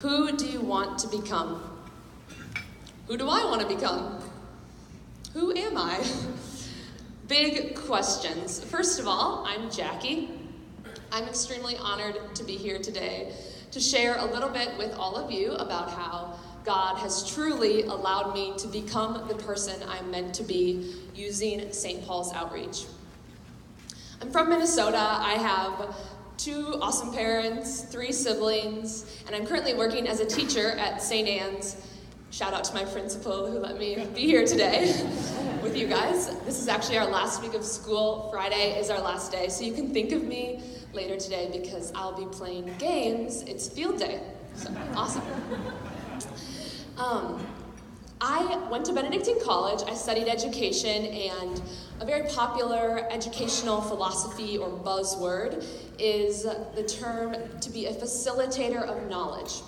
Who do you want to become? Who do I want to become? Who am I? Big questions. First of all, I'm Jackie. I'm extremely honored to be here today to share a little bit with all of you about how God has truly allowed me to become the person I'm meant to be using St. Paul's Outreach. I'm from Minnesota. I have 2 awesome parents, 3 siblings, and I'm currently working as a teacher at St. Anne's. Shout out to my principal who let me be here today with you guys. This is actually our last week of school. Friday is our last day, so you can think of me later today because I'll be playing games. It's field day, so awesome. I went to Benedictine College. I studied education, and a very popular educational philosophy or buzzword is the term to be a facilitator of knowledge.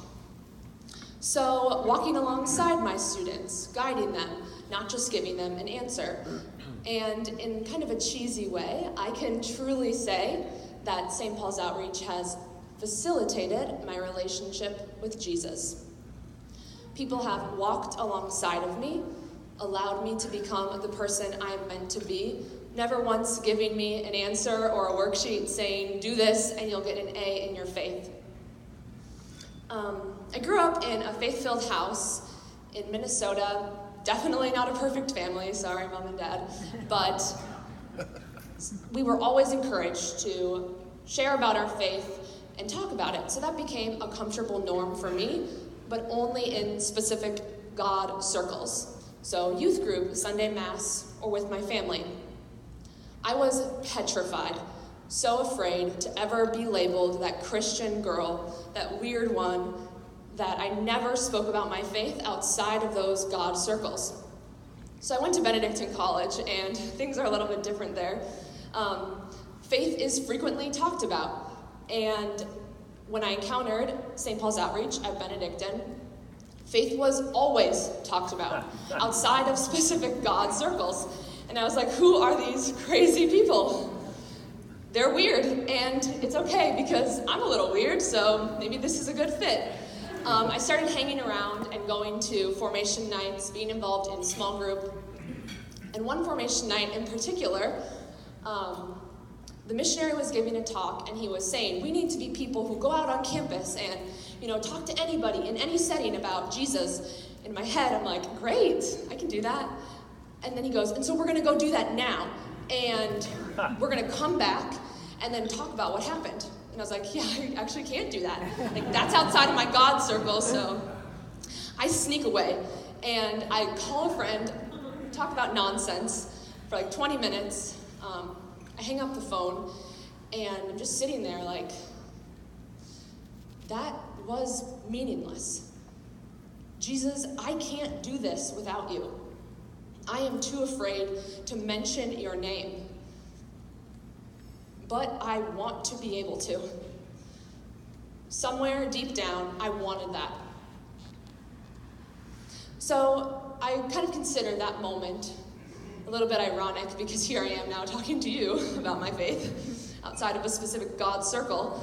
So walking alongside my students, guiding them, not just giving them an answer. And in kind of a cheesy way, I can truly say that St. Paul's Outreach has facilitated my relationship with Jesus. People have walked alongside of me, allowed me to become the person I am meant to be, never once giving me an answer or a worksheet saying, do this and you'll get an A in your faith. I grew up in a faith-filled house in Minnesota, definitely not a perfect family, sorry Mom and Dad, but we were always encouraged to share about our faith and talk about it, so that became a comfortable norm for me, but only in specific God circles. So youth group, Sunday Mass, or with my family. I was petrified, so afraid to ever be labeled that Christian girl, that weird one, that I never spoke about my faith outside of those God circles. So I went to Benedictine College, and things are a little bit different there. Faith is frequently talked about, and when I encountered St. Paul's Outreach at Benedictine, faith was always talked about outside of specific God circles. And I was like, who are these crazy people? They're weird, and it's okay because I'm a little weird, so maybe this is a good fit. I started hanging around and going to formation nights, being involved in small group. And one formation night in particular, the missionary was giving a talk, and he was saying, we need to be people who go out on campus and, talk to anybody in any setting about Jesus. In my head, I'm like, great, I can do that. And then he goes, and so we're going to go do that now, and we're going to come back and then talk about what happened. And I was like, yeah, I actually can't do that. Like, that's outside of my God circle, so I sneak away, and I call a friend, talk about nonsense for like 20 minutes. I hang up the phone, and I'm just sitting there like, that was meaningless. Jesus, I can't do this without you. I am too afraid to mention your name. But I want to be able to. Somewhere deep down, I wanted that. So I kind of consider that moment a little bit ironic because here I am now talking to you about my faith outside of a specific God circle.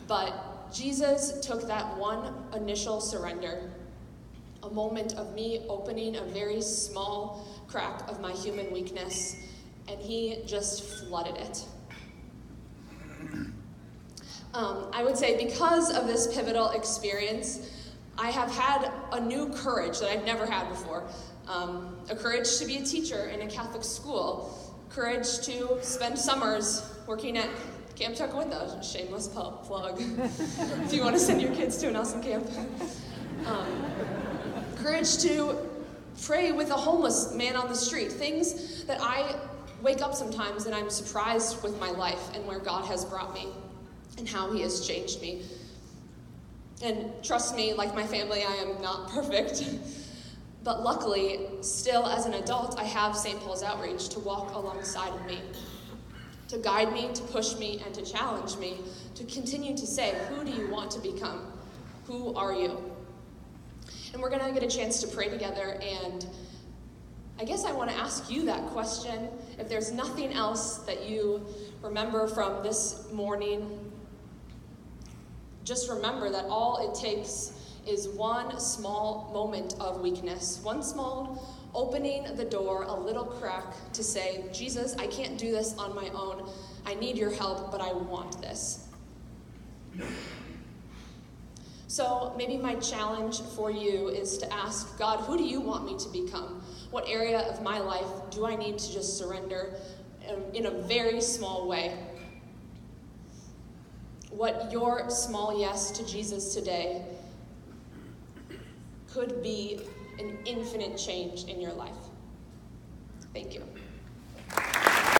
But Jesus took that one initial surrender, a moment of me opening a very small crack of my human weakness, and he just flooded it. I would say because of this pivotal experience, I have had a new courage that I've never had before. A courage to be a teacher in a Catholic school, courage to spend summers working at Camp Tuckawitha, shameless plug, if you want to send your kids to an awesome camp. Courage to pray with a homeless man on the street, things that I wake up sometimes and I'm surprised with my life and where God has brought me and how he has changed me. And trust me, like my family, I am not perfect. But luckily, still as an adult, I have St. Paul's Outreach to walk alongside of me, to guide me, to push me, and to challenge me, to continue to say, who do you want to become? Who are you? And we're going to get a chance to pray together, and I guess I want to ask you that question. If there's nothing else that you remember from this morning, just remember that all it takes is one small moment of weakness, one small opening the door, a little crack to say, Jesus, I can't do this on my own. I need your help, but I want this. So maybe my challenge for you is to ask God, who do you want me to become? What area of my life do I need to just surrender in a very small way? What your small yes to Jesus today could be an infinite change in your life. Thank you.